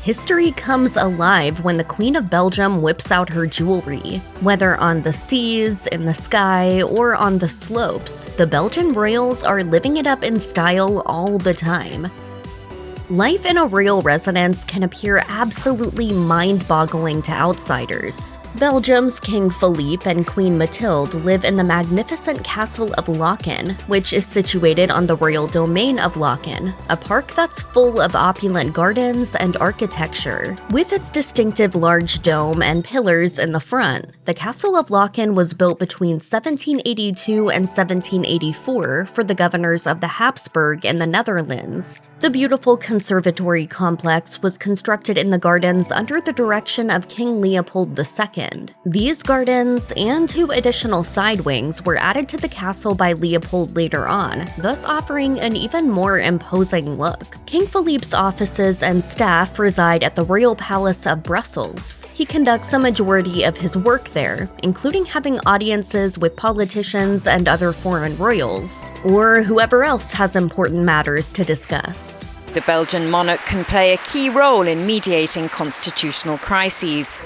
history comes alive when the Queen of Belgium whips out her jewelry. Whether on the seas, in the sky, or on the slopes, the Belgian royals are living it up in style all the time. Life in a royal residence can appear absolutely mind-boggling to outsiders. Belgium's King Philippe and Queen Mathilde live in the magnificent castle of Laken, which is situated on the royal domain of Laken, a park that's full of opulent gardens and architecture. With its distinctive large dome and pillars in the front, the castle of Laken was built between 1782 and 1784 for the governors of the Habsburg in the Netherlands. The beautiful conservatory complex was constructed in the gardens under the direction of King Leopold II. These gardens and 2 additional side wings were added to the castle by Leopold later on, thus offering an even more imposing look. King Philippe's offices and staff reside at the Royal Palace of Brussels. He conducts a majority of his work there, including having audiences with politicians and other foreign royals, or whoever else has important matters to discuss. The Belgian monarch can play a key role in mediating constitutional crises.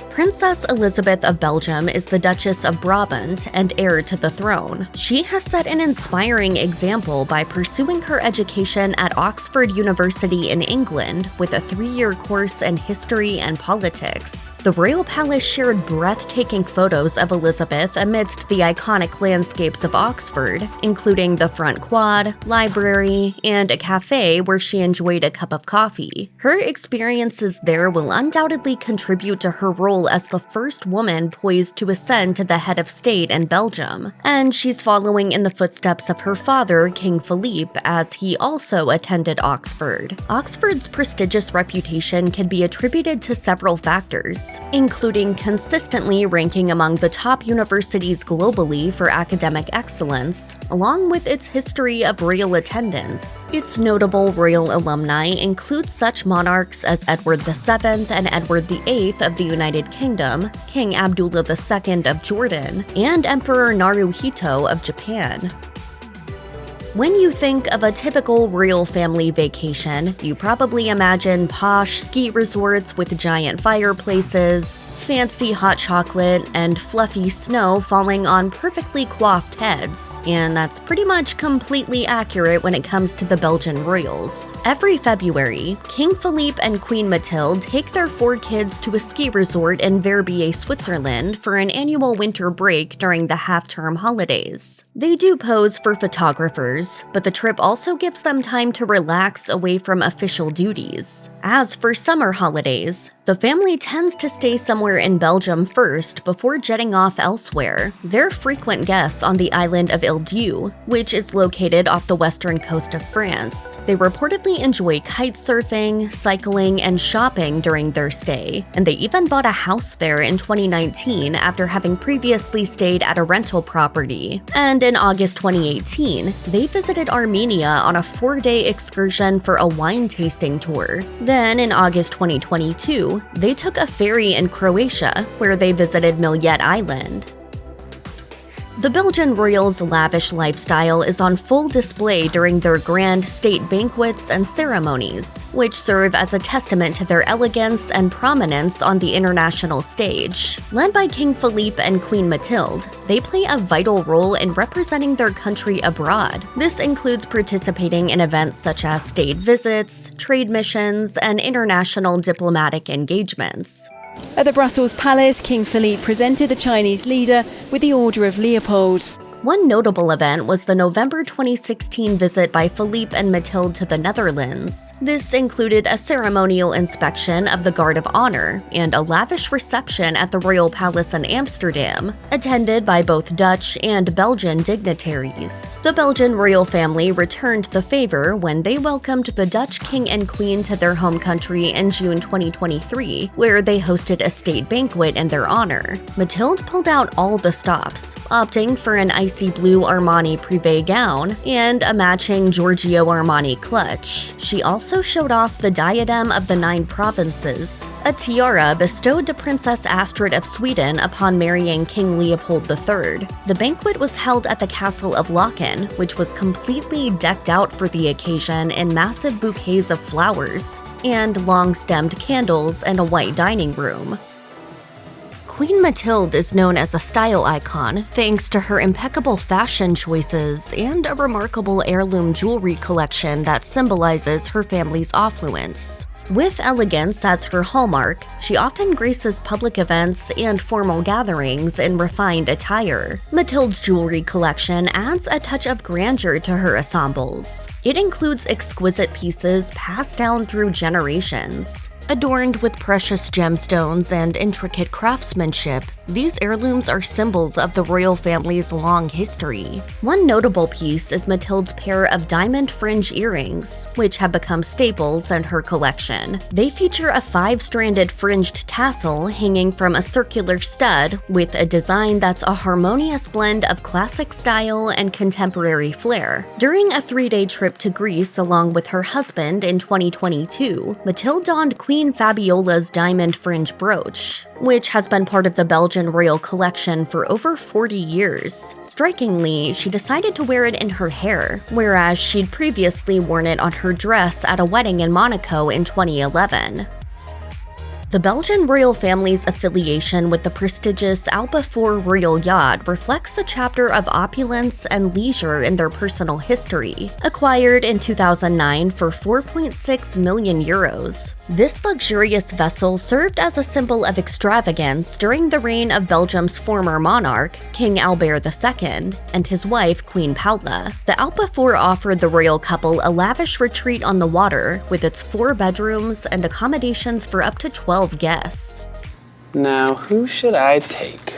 Princess Elizabeth of Belgium is the Duchess of Brabant and heir to the throne. She has set an inspiring example by pursuing her education at Oxford University in England with a 3-year course in history and politics. The royal palace shared breathtaking photos of Elizabeth amidst the iconic landscapes of Oxford, including the front quad, library, and a cafe where she enjoyed a cup of coffee. Her experiences there will undoubtedly contribute to her role as the first woman poised to ascend to the head of state in Belgium, and she's following in the footsteps of her father, King Philippe, as he also attended Oxford. Oxford's prestigious reputation can be attributed to several factors, including consistently ranking among the top universities globally for academic excellence, along with its history of royal attendance. Its notable royal alumni include such monarchs as Edward VII and Edward VIII of the United Kingdom, King Abdullah II of Jordan, and Emperor Naruhito of Japan. When you think of a typical royal family vacation, you probably imagine posh ski resorts with giant fireplaces, fancy hot chocolate, and fluffy snow falling on perfectly coiffed heads. And that's pretty much completely accurate when it comes to the Belgian royals. Every February, King Philippe and Queen Mathilde take their 4 kids to a ski resort in Verbier, Switzerland for an annual winter break during the half-term holidays. They do pose for photographers, but the trip also gives them time to relax away from official duties. As for summer holidays, the family tends to stay somewhere in Belgium first before jetting off elsewhere. They're frequent guests on the island of Ile-Dieu, which is located off the western coast of France. They reportedly enjoy kite surfing, cycling, and shopping during their stay, and they even bought a house there in 2019 after having previously stayed at a rental property. And in August 2018, they visited Armenia on a 4-day excursion for a wine tasting tour. Then in August 2022, they took a ferry in Croatia, where they visited Millet Island. The Belgian royals' lavish lifestyle is on full display during their grand state banquets and ceremonies, which serve as a testament to their elegance and prominence on the international stage. Led by King Philippe and Queen Mathilde, they play a vital role in representing their country abroad. This includes participating in events such as state visits, trade missions, and international diplomatic engagements. At the Brussels Palace, King Philippe presented the Chinese leader with the Order of Leopold. One notable event was the November 2016 visit by Philippe and Mathilde to the Netherlands. This included a ceremonial inspection of the Guard of Honor and a lavish reception at the Royal Palace in Amsterdam, attended by both Dutch and Belgian dignitaries. The Belgian royal family returned the favor when they welcomed the Dutch King and Queen to their home country in June 2023, where they hosted a state banquet in their honor. Mathilde pulled out all the stops, opting for an ice icy blue Armani Privé gown and a matching Giorgio Armani clutch. She also showed off the diadem of the 9 provinces, a tiara bestowed to Princess Astrid of Sweden upon marrying King Leopold III. The banquet was held at the castle of Laeken, which was completely decked out for the occasion in massive bouquets of flowers and long-stemmed candles and a white dining room. Queen Mathilde is known as a style icon thanks to her impeccable fashion choices and a remarkable heirloom jewelry collection that symbolizes her family's affluence. With elegance as her hallmark, she often graces public events and formal gatherings in refined attire. Mathilde's jewelry collection adds a touch of grandeur to her ensembles. It includes exquisite pieces passed down through generations. Adorned with precious gemstones and intricate craftsmanship, these heirlooms are symbols of the royal family's long history. One notable piece is Mathilde's pair of diamond fringe earrings, which have become staples in her collection. They feature a 5-stranded fringed tassel hanging from a circular stud with a design that's a harmonious blend of classic style and contemporary flair. During a 3-day trip to Greece along with her husband in 2022, Mathilde donned Queen Fabiola's diamond fringe brooch, which has been part of the Belgian royal collection for over 40 years. Strikingly, she decided to wear it in her hair, whereas she'd previously worn it on her dress at a wedding in Monaco in 2011. The Belgian royal family's affiliation with the prestigious Alpe 4 royal yacht reflects a chapter of opulence and leisure in their personal history. Acquired in 2009 for 4.6 million euros, this luxurious vessel served as a symbol of extravagance during the reign of Belgium's former monarch, King Albert II, and his wife, Queen Paula. The Alpe 4 offered the royal couple a lavish retreat on the water with its 4 bedrooms and accommodations for up to 12 guests. Now, who should I take?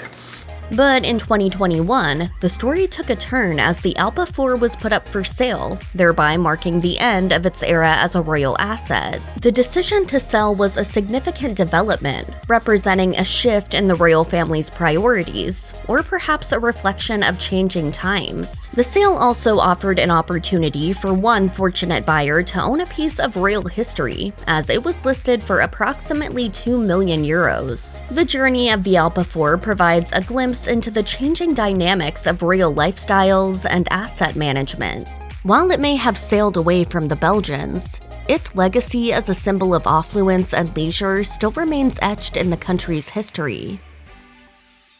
But in 2021, the story took a turn as the Alpe 4 was put up for sale, thereby marking the end of its era as a royal asset. The decision to sell was a significant development, representing a shift in the royal family's priorities, or perhaps a reflection of changing times. The sale also offered an opportunity for one fortunate buyer to own a piece of royal history, as it was listed for approximately 2 million euros. The journey of the Alpe 4 provides a glimpse into the changing dynamics of royal lifestyles and asset management. While it may have sailed away from the Belgians, its legacy as a symbol of affluence and leisure still remains etched in the country's history.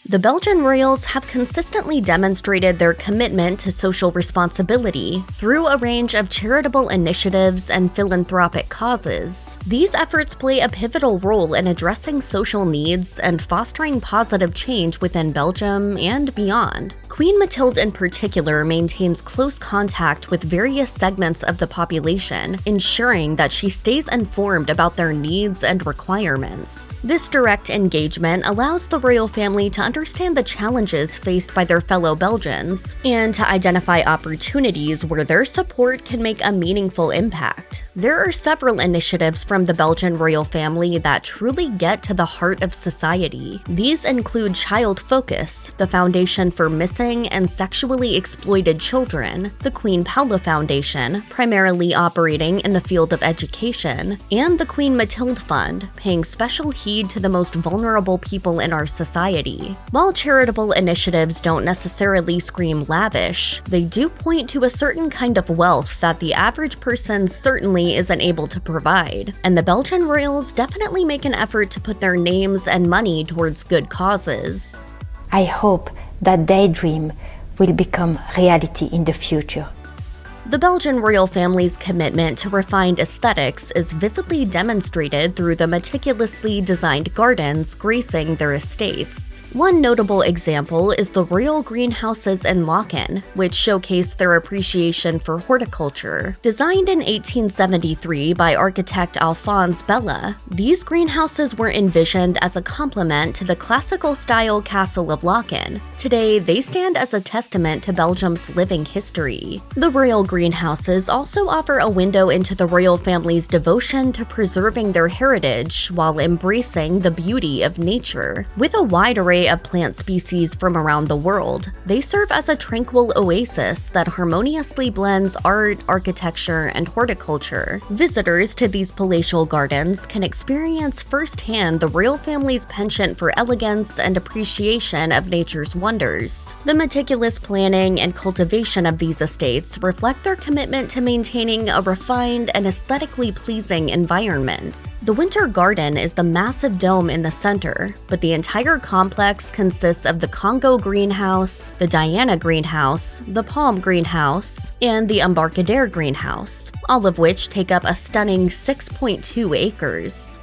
The Belgian royals have consistently demonstrated their commitment to social responsibility through a range of charitable initiatives and philanthropic causes. These efforts play a pivotal role in addressing social needs and fostering positive change within Belgium and beyond. Queen Mathilde in particular maintains close contact with various segments of the population, ensuring that she stays informed about their needs and requirements. This direct engagement allows the royal family to understand the challenges faced by their fellow Belgians and to identify opportunities where their support can make a meaningful impact. There are several initiatives from the Belgian royal family that truly get to the heart of society. These include Child Focus, the Foundation for Missing and Sexually Exploited Children, the Queen Paula Foundation, primarily operating in the field of education, and the Queen Mathilde Fund, paying special heed to the most vulnerable people in our society. While charitable initiatives don't necessarily scream lavish, they do point to a certain kind of wealth that the average person certainly isn't able to provide, and the Belgian royals definitely make an effort to put their names and money towards good causes. I hope that daydream will become reality in the future. The Belgian royal family's commitment to refined aesthetics is vividly demonstrated through the meticulously designed gardens gracing their estates. One notable example is the royal greenhouses in Laeken, which showcase their appreciation for horticulture. Designed in 1873 by architect Alphonse Bella, these greenhouses were envisioned as a complement to the classical-style castle of Laeken. Today, they stand as a testament to Belgium's living history. The royal greenhouses also offer a window into the royal family's devotion to preserving their heritage while embracing the beauty of nature. With a wide array array of plant species from around the world, they serve as a tranquil oasis that harmoniously blends art, architecture, and horticulture. Visitors to these palatial gardens can experience firsthand the royal family's penchant for elegance and appreciation of nature's wonders. The meticulous planning and cultivation of these estates reflect their commitment to maintaining a refined and aesthetically pleasing environment. The Winter Garden is the massive dome in the center, but the entire complex consists of the Congo greenhouse, the Diana greenhouse, the Palm greenhouse, and the Embarcadère greenhouse, all of which take up a stunning 6.2 acres.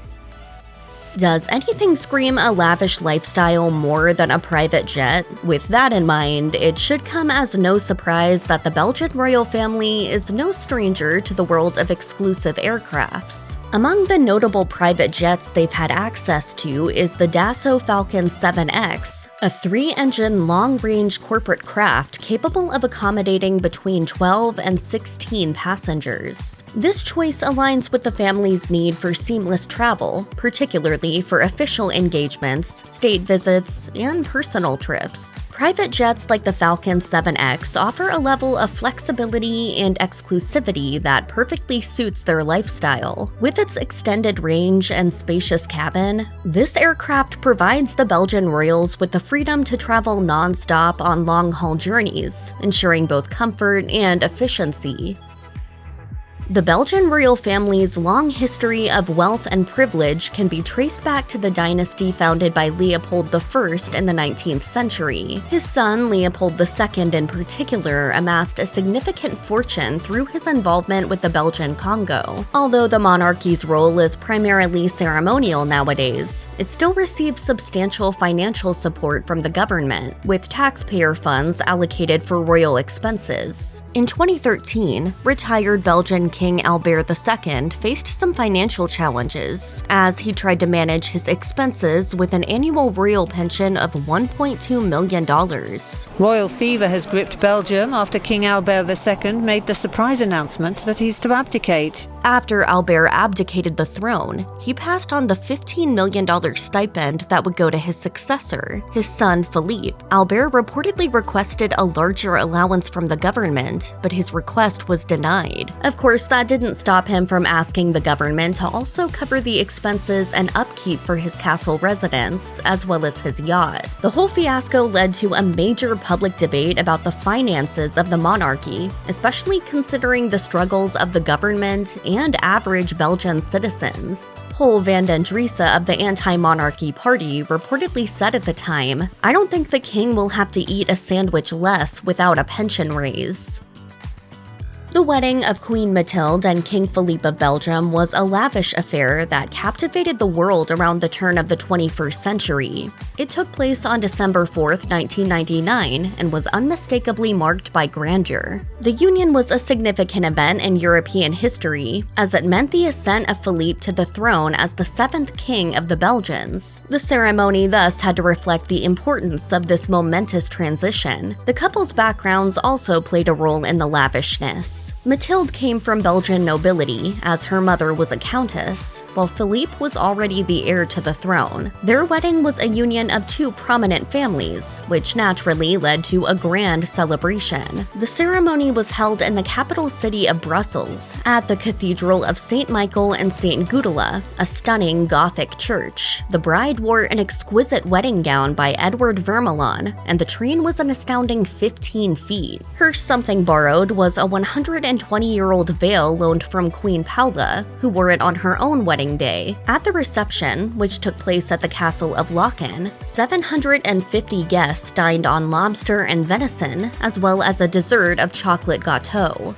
Does anything scream a lavish lifestyle more than a private jet? With that in mind, it should come as no surprise that the Belgian royal family is no stranger to the world of exclusive aircrafts. Among the notable private jets they've had access to is the Dassault Falcon 7X, a 3-engine long-range corporate craft capable of accommodating between 12 and 16 passengers. This choice aligns with the family's need for seamless travel, particularly for official engagements, state visits, and personal trips. Private jets like the Falcon 7X offer a level of flexibility and exclusivity that perfectly suits their lifestyle. With its extended range and spacious cabin, this aircraft provides the Belgian royals with the freedom to travel non-stop on long-haul journeys, ensuring both comfort and efficiency. The Belgian royal family's long history of wealth and privilege can be traced back to the dynasty founded by Leopold I in the 19th century. His son, Leopold II in particular, amassed a significant fortune through his involvement with the Belgian Congo. Although the monarchy's role is primarily ceremonial nowadays, it still receives substantial financial support from the government, with taxpayer funds allocated for royal expenses. In 2013, retired Belgian King Albert II faced some financial challenges as he tried to manage his expenses with an annual royal pension of $1.2 million. Royal fever has gripped Belgium after King Albert II made the surprise announcement that he's to abdicate. After Albert abdicated the throne, he passed on the $15 million stipend that would go to his successor, his son Philippe. Albert reportedly requested a larger allowance from the government, but his request was denied. Of course, that didn't stop him from asking the government to also cover the expenses and upkeep for his castle residence, as well as his yacht. The whole fiasco led to a major public debate about the finances of the monarchy, especially considering the struggles of the government and average Belgian citizens. Paul van den Driessen of the anti-monarchy party reportedly said at the time, "I don't think the king will have to eat a sandwich less without a pension raise." The wedding of Queen Mathilde and King Philippe of Belgium was a lavish affair that captivated the world around the turn of the 21st century. It took place on December 4th, 1999, and was unmistakably marked by grandeur. The union was a significant event in European history, as it meant the ascent of Philippe to the throne as the 7th king of the Belgians. The ceremony thus had to reflect the importance of this momentous transition. The couple's backgrounds also played a role in the lavishness. Mathilde came from Belgian nobility, as her mother was a countess, while Philippe was already the heir to the throne. Their wedding was a union of two prominent families, which naturally led to a grand celebration. The ceremony was held in the capital city of Brussels, at the Cathedral of St. Michael and St. Gudula, a stunning Gothic church. The bride wore an exquisite wedding gown by Edward Vermeulen, and the train was an astounding 15 feet. Her something borrowed was a 120-year-old veil loaned from Queen Paula, who wore it on her own wedding day. At the reception, which took place at the castle of Laeken, 750 guests dined on lobster and venison, as well as a dessert of chocolate gâteau.